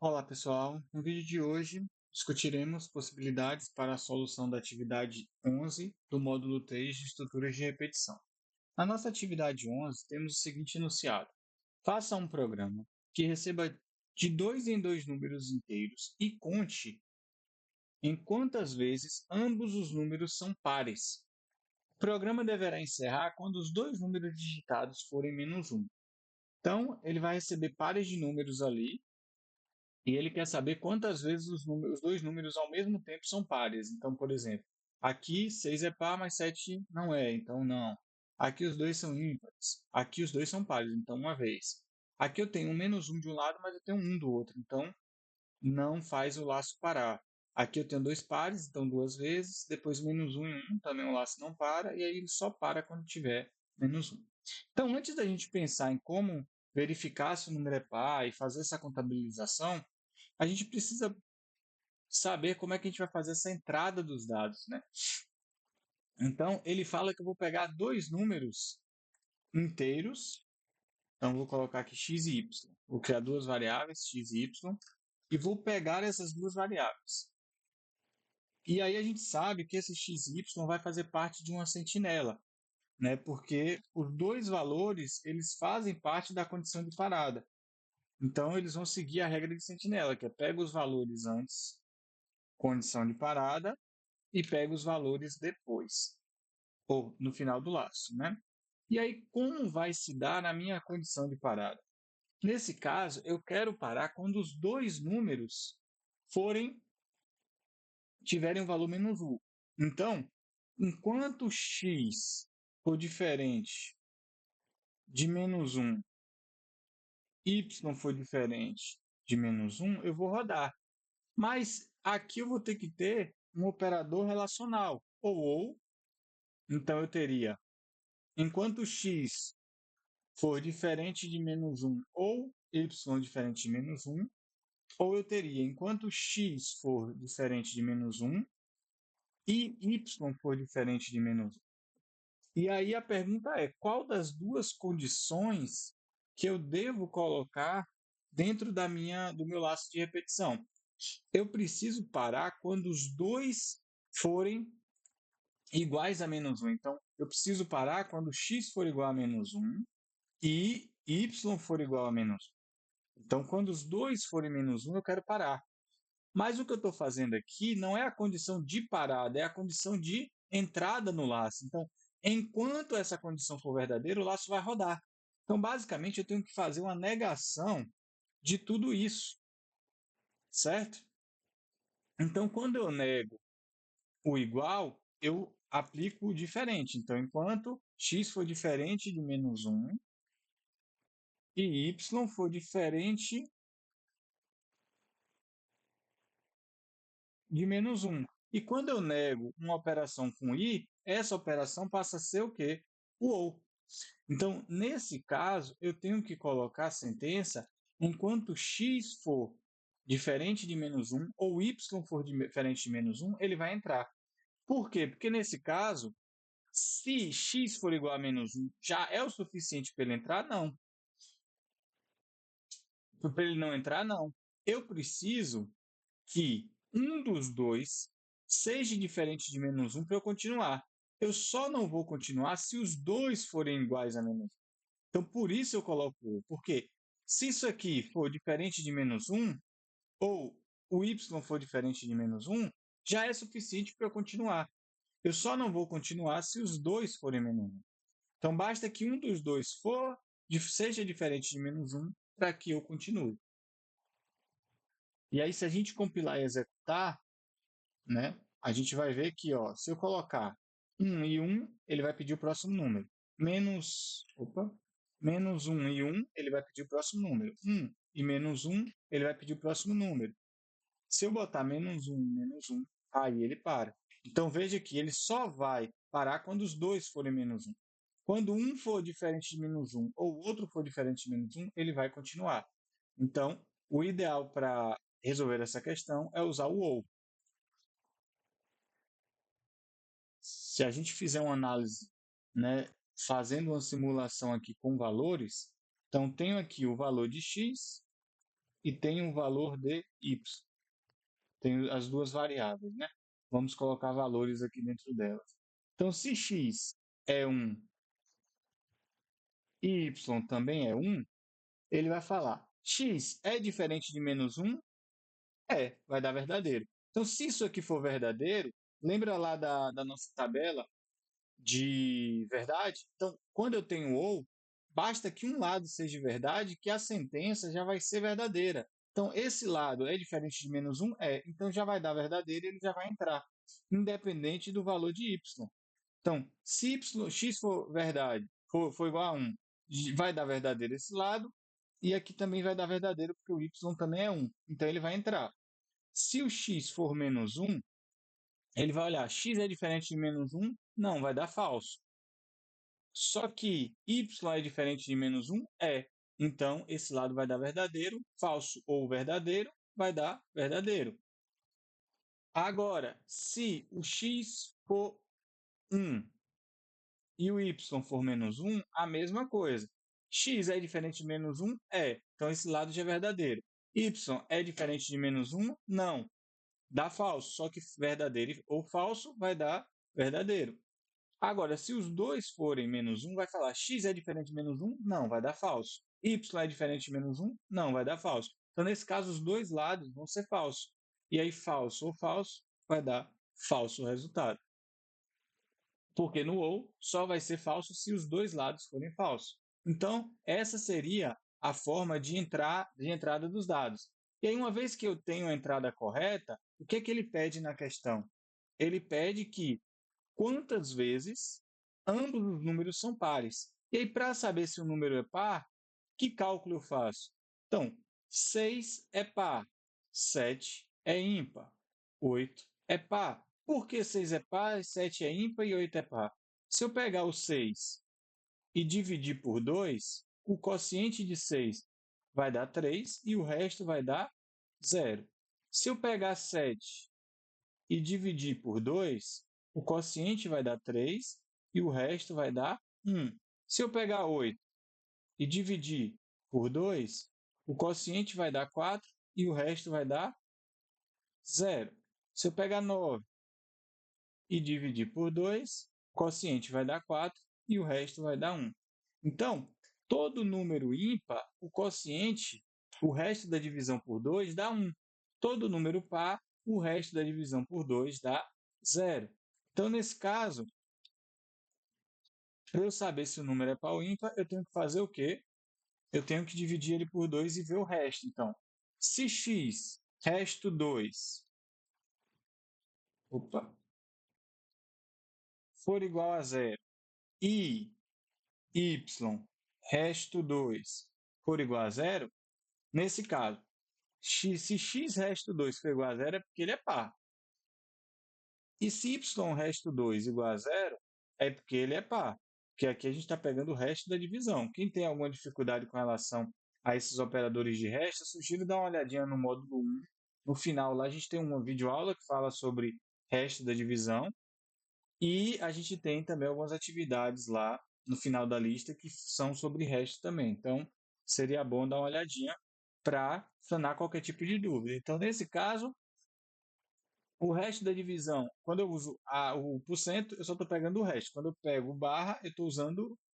Olá, pessoal. No vídeo de hoje, discutiremos possibilidades para a solução da atividade 11 do módulo 3 de estruturas de repetição. Na nossa atividade 11, temos o seguinte enunciado: faça um programa que receba de dois em dois números inteiros e conte em quantas vezes ambos os números são pares. O programa deverá encerrar quando os dois números digitados forem menos um. Então, ele vai receber pares de números ali, e ele quer saber quantas vezes os dois números ao mesmo tempo são pares. Então, por exemplo, aqui 6 é par, mas 7 não é, então não. Aqui os dois são ímpares. Aqui os dois são pares, então uma vez. Aqui eu tenho um menos um de um lado, mas eu tenho um do outro, então não faz o laço parar. Aqui eu tenho dois pares, então duas vezes. Depois menos um e um, também o laço não para. E aí ele só para quando tiver menos um. Então, antes da gente pensar em como verificar se o número é par e fazer essa contabilização, a gente precisa saber como é que a gente vai fazer essa entrada dos dados, né? Então, ele fala que eu vou pegar dois números inteiros. Então, vou colocar aqui x e y. Vou criar duas variáveis, x e y, e vou pegar essas duas variáveis. E aí a gente sabe que esse x e y vai fazer parte de uma sentinela, né? Porque os dois valores, eles fazem parte da condição de parada. Então, eles vão seguir a regra de sentinela, que é pega os valores antes, condição de parada, e pega os valores depois, ou no final do laço, né? E aí, como vai se dar na minha condição de parada? Nesse caso, eu quero parar quando os dois números forem tiverem um valor menos 1. Então, enquanto x for diferente de menos 1, y for diferente de menos 1, eu vou rodar. Mas aqui eu vou ter que ter um operador relacional, ou, então eu teria, enquanto x for diferente de menos 1 ou y diferente de menos 1, ou eu teria, enquanto x for diferente de menos 1 e y for diferente de menos 1. E aí a pergunta é, qual das duas condições que eu devo colocar dentro do meu laço de repetição? Eu preciso parar quando os dois forem iguais a menos 1. Então, eu preciso parar quando x for igual a menos 1 e y for igual a menos 1. Então, quando os dois forem menos 1, eu quero parar. Mas o que eu estou fazendo aqui não é a condição de parada, é a condição de entrada no laço. Então, enquanto essa condição for verdadeira, o laço vai rodar. Então, basicamente, eu tenho que fazer uma negação de tudo isso, certo? Então, quando eu nego o igual, eu aplico o diferente. Então, enquanto x for diferente de menos 1 e y for diferente de menos 1. E quando eu nego uma operação com i, essa operação passa a ser o quê? O ou. Então, nesse caso, eu tenho que colocar a sentença enquanto x for diferente de menos 1 ou y for diferente de menos 1, ele vai entrar. Por quê? Porque nesse caso, se x for igual a menos 1, já é o suficiente para ele entrar? Não. Para ele não entrar, não. Eu preciso que um dos dois seja diferente de menos 1 para eu continuar. Eu só não vou continuar se os dois forem iguais a menos 1. Então, por isso eu coloco o. Porque se isso aqui for diferente de menos 1, ou o y for diferente de menos 1, já é suficiente para eu continuar. Eu só não vou continuar se os dois forem menos 1. Então, basta que um dos dois seja diferente de menos 1 para que eu continue. E aí, se a gente compilar e executar, né, a gente vai ver que, ó, se eu colocar 1 e 1, ele vai pedir o próximo número. Menos 1 e 1, ele vai pedir o próximo número. 1 e menos 1, ele vai pedir o próximo número. Se eu botar menos 1 e menos 1, aí ele para. Então, veja que ele só vai parar quando os dois forem menos 1. Quando um for diferente de menos 1 ou o outro for diferente de menos 1, ele vai continuar. Então, o ideal para resolver essa questão é usar o ou. Se a gente fizer uma análise, né, fazendo uma simulação aqui com valores, então tenho aqui o valor de x e tem um valor de y. Tem as duas variáveis, né? Vamos colocar valores aqui dentro delas. Então, se x é 1 e y também é 1, ele vai falar: x é diferente de menos 1? É, vai dar verdadeiro. Então, se isso aqui for verdadeiro, lembra lá da nossa tabela de verdade? Então, quando eu tenho ou, basta que um lado seja verdade, que a sentença já vai ser verdadeira. Então, esse lado é diferente de menos 1? É. Então, já vai dar verdadeiro e ele já vai entrar, independente do valor de y. Então, se x for verdade, for igual a 1, vai dar verdadeiro esse lado, e aqui também vai dar verdadeiro, porque o y também é 1. Então, ele vai entrar. Se o x for menos 1, ele vai olhar, x é diferente de menos 1? Não, vai dar falso. Só que y é diferente de menos 1? É. Então, esse lado vai dar verdadeiro, falso ou verdadeiro, vai dar verdadeiro. Agora, se o x for 1 e o y for menos 1, a mesma coisa. X é diferente de menos 1? É. Então, esse lado já é verdadeiro. Y é diferente de menos 1? Não. Dá falso. Só que verdadeiro ou falso vai dar verdadeiro. Agora, se os dois forem menos 1, vai falar x é diferente de menos 1? Não, vai dar falso. Y é diferente de menos 1? Não, vai dar falso. Então, nesse caso, os dois lados vão ser falsos. E aí, falso ou falso vai dar falso o resultado. Porque no ou só vai ser falso se os dois lados forem falsos. Então, essa seria a forma de entrada dos dados. E aí, uma vez que eu tenho a entrada correta, o que ele pede na questão? Ele pede que quantas vezes ambos os números são pares. E aí, para saber se o número é par, que cálculo eu faço? Então, 6 é par, 7 é ímpar, 8 é par. Por que 6 é par, 7 é ímpar e 8 é par? Se eu pegar o 6 e dividir por 2, o quociente de 6 vai dar 3 e o resto vai dar 0. Se eu pegar 7 e dividir por 2, o quociente vai dar 3 e o resto vai dar 1. Se eu pegar 8 e dividir por 2, o quociente vai dar 4 e o resto vai dar 0. Se eu pegar 9 e dividir por 2, o quociente vai dar 4 e o resto vai dar 1. Então, todo número ímpar, o quociente, o resto da divisão por 2 dá 1. Todo número par, o resto da divisão por 2 dá 0. Então, nesse caso, para eu saber se o número é par ou ímpar, eu tenho que fazer o quê? Eu tenho que dividir ele por 2 e ver o resto. Então, se x, resto 2, for igual a 0 e y, resto 2, for igual a 0, nesse caso, se x, resto 2 for igual a 0, é porque ele é par. E se y, resto 2 igual a 0, é porque ele é par. Porque aqui a gente está pegando o resto da divisão. Quem tem alguma dificuldade com relação a esses operadores de resto, eu sugiro dar uma olhadinha no módulo 1. No final, lá a gente tem uma videoaula que fala sobre resto da divisão. E a gente tem também algumas atividades lá no final da lista que são sobre resto também. Então, seria bom dar uma olhadinha para sanar qualquer tipo de dúvida. Então, nesse caso, o resto da divisão, quando eu uso o porcento, eu só estou pegando o resto. Quando eu pego o barra,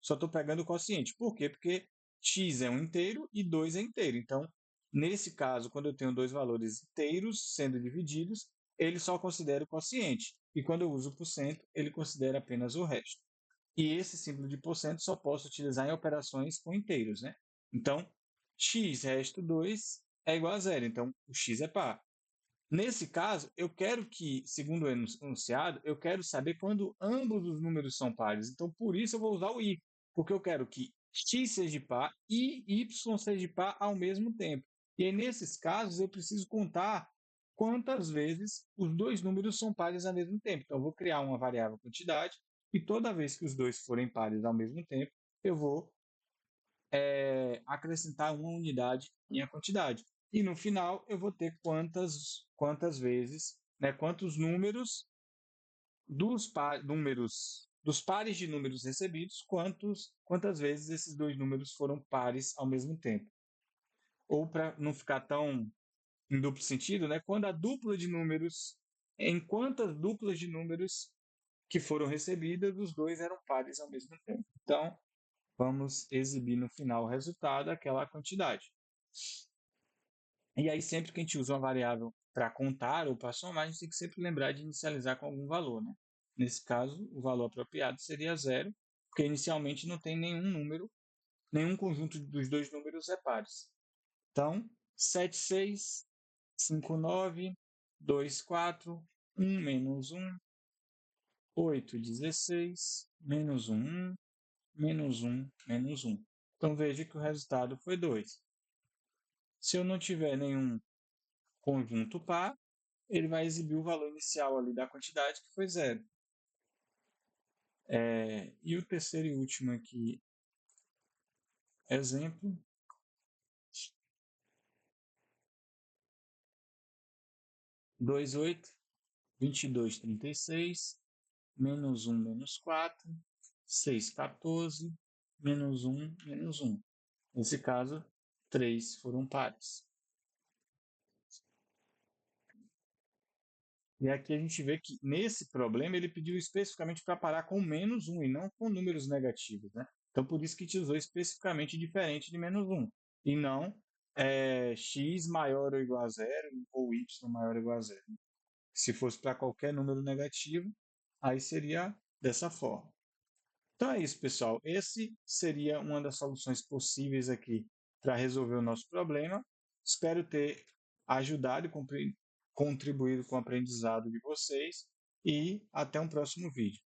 só estou pegando o quociente. Por quê? Porque x é um inteiro e 2 é inteiro. Então, nesse caso, quando eu tenho dois valores inteiros sendo divididos, ele só considera o quociente. E quando eu uso o porcento, ele considera apenas o resto. E esse símbolo de porcento só posso utilizar em operações com inteiros, né? Então, x resto 2 é igual a zero. Então, o x é par. Nesse caso, eu quero que, segundo o enunciado, eu quero saber quando ambos os números são pares. Então, por isso eu vou usar o i, porque eu quero que x seja par e y seja par ao mesmo tempo. E aí, nesses casos, eu preciso contar quantas vezes os dois números são pares ao mesmo tempo. Então, eu vou criar uma variável quantidade e toda vez que os dois forem pares ao mesmo tempo, eu vou acrescentar uma unidade em a quantidade. E no final eu vou ter quantas vezes, né, quantos números dos pares de números recebidos, quantas vezes esses dois números foram pares ao mesmo tempo. ou para não ficar tão em duplo sentido, né? Quando a dupla de números, em quantas duplas de números que foram recebidas, os dois eram pares ao mesmo tempo. Então, vamos exibir no final o resultado, aquela quantidade. E aí, sempre que a gente usa uma variável para contar ou para somar, a gente tem que sempre lembrar de inicializar com algum valor, né? Nesse caso, o valor apropriado seria zero, porque inicialmente não tem nenhum número, nenhum conjunto dos dois números é pares. Então, 7, 6, 5, 9, 2, 4, 1 menos 1, 8, 16, menos 1, menos 1, menos 1. Então, veja que o resultado foi 2. Se eu não tiver nenhum conjunto par, ele vai exibir o valor inicial ali da quantidade, que foi zero. E o terceiro e último aqui, exemplo, 2, 8, 22, 36, menos 1, menos 4, 6, 14, menos 1, menos 1. Nesse caso, 3 foram pares. E aqui a gente vê que nesse problema ele pediu especificamente para parar com menos 1 e não com números negativos, né? Então por isso que te usou especificamente diferente de menos 1 e não x maior ou igual a zero ou y maior ou igual a zero. Se fosse para qualquer número negativo, aí seria dessa forma. Então é isso, pessoal. Esse seria uma das soluções possíveis aqui para resolver o nosso problema. Espero ter ajudado e contribuído com o aprendizado de vocês e até um próximo vídeo.